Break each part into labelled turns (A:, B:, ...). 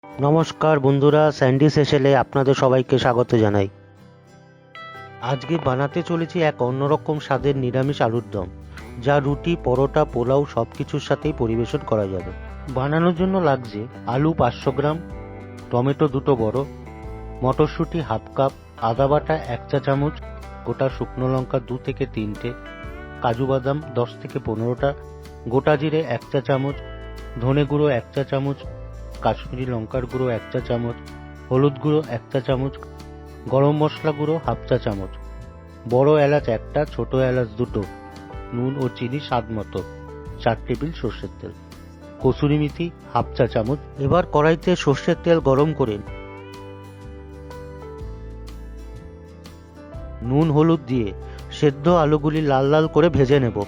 A: নমস্কার বন্ধুরা, স্যান্ডি সেশেলে আপনাদের সবাইকে স্বাগত জানাই। আজকে বানাতে চলেছি এক অন্যরকম স্বাদের নিরামিষ আলুর দম, যা রুটি, পরোটা, পোলাও সব কিছুর সাথেই পরিবেশন করা যাবে। বানানোর জন্য লাগছে আলু 500 গ্রাম, টমেটো 2টো বড়, মটরশুঁটি হাফ কাপ, আদা বাটা 1 চা চামচ, গোটা শুকনো লঙ্কা 2 থেকে 3টে, কাজু বাদাম 10 থেকে 15টা, গোটা জিরে 1 চা চামচ, ধনে গুঁড়ো 1 চা চামচ, কাশ্মীরি লঙ্কার গুঁড়ো 1 চা চামচ, হলুদ গুঁড়ো 1 চা চামচ, গরম মশলা গুঁড়ো হাফ চা চামচ, বড় এলাচ 1টা, ছোট এলাচ 2টো, নুন ও চিনি স্বাদ মতো, 4 টেবিল সর্ষের তেল, কসুরি মেথি হাফ চা চামচ। এবার কড়াইতে সর্ষের তেল গরম করে নুন হলুদ দিয়ে সেদ্ধ আলুগুলি লাল লাল করে ভেজে নেব।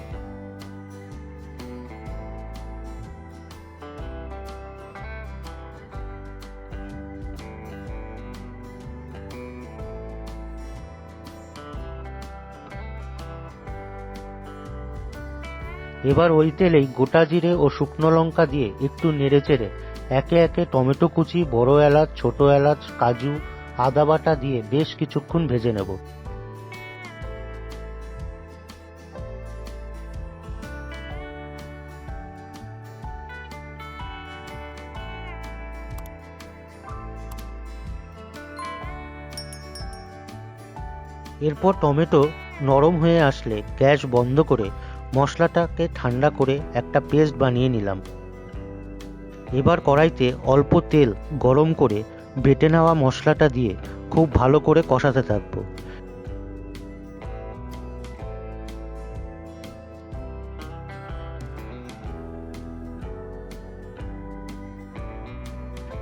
A: এবার ওই তেলেই গোটা জিরে ও শুকনো লঙ্কা দিয়ে একটু নেড়েচেড়ে একে একে টমেটো কুচি, বড় এলাচ, ছোট এলাচ, কাজু, আদা বাটা দিয়ে বেশ কিছুক্ষণ ভেজে নেব। এরপর টমেটো নরম হয়ে আসলে গ্যাস বন্ধ করে মশলাটাকে ঠান্ডা করে একটা পেস্ট বানিয়ে নিলাম। এবার কড়াইতে অল্প তেল গরম করে বেটে নেওয়া মশলাটা দিয়ে খুব ভালো করে কষাতে থাকবো।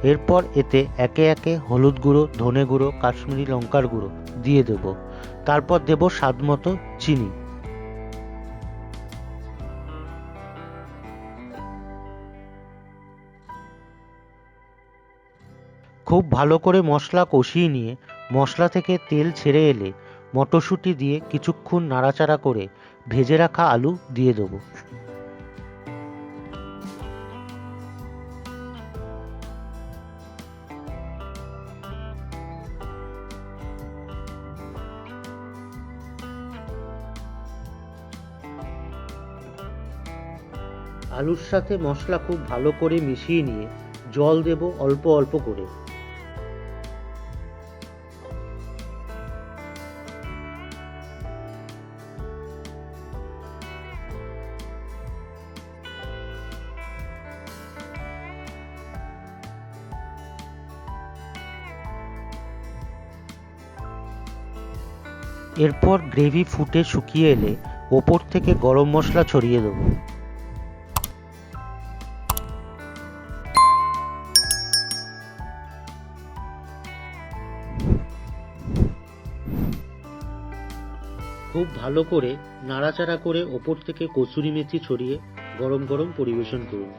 A: এরপর এতে একে একে হলুদ গুঁড়ো, ধনে গুঁড়ো, কাশ্মীরি লঙ্কার গুঁড়ো দিয়ে দেব। তারপর দেব স্বাদ মতো চিনি। খুব ভালো করে মশলা কষিয়ে নিয়ে মশলা থেকে তেল ছেড়ে এলে মটরশুঁটি দিয়ে কিছুক্ষণ নাড়াচাড়া করে ভেজে রাখা আলু দিয়ে দেবো। আলুর সাথে মশলা খুব ভালো করে মিশিয়ে নিয়ে জল দেব অল্প অল্প করে। এরপর গ্রেভি ফুটে শুকিয়ে এলে ওপর থেকে গরম মশলা ছড়িয়ে দেবো। খুব ভালো করে নাড়াচাড়া করে ওপর থেকে কসুরি মেথি ছড়িয়ে গরম গরম পরিবেশন করুন।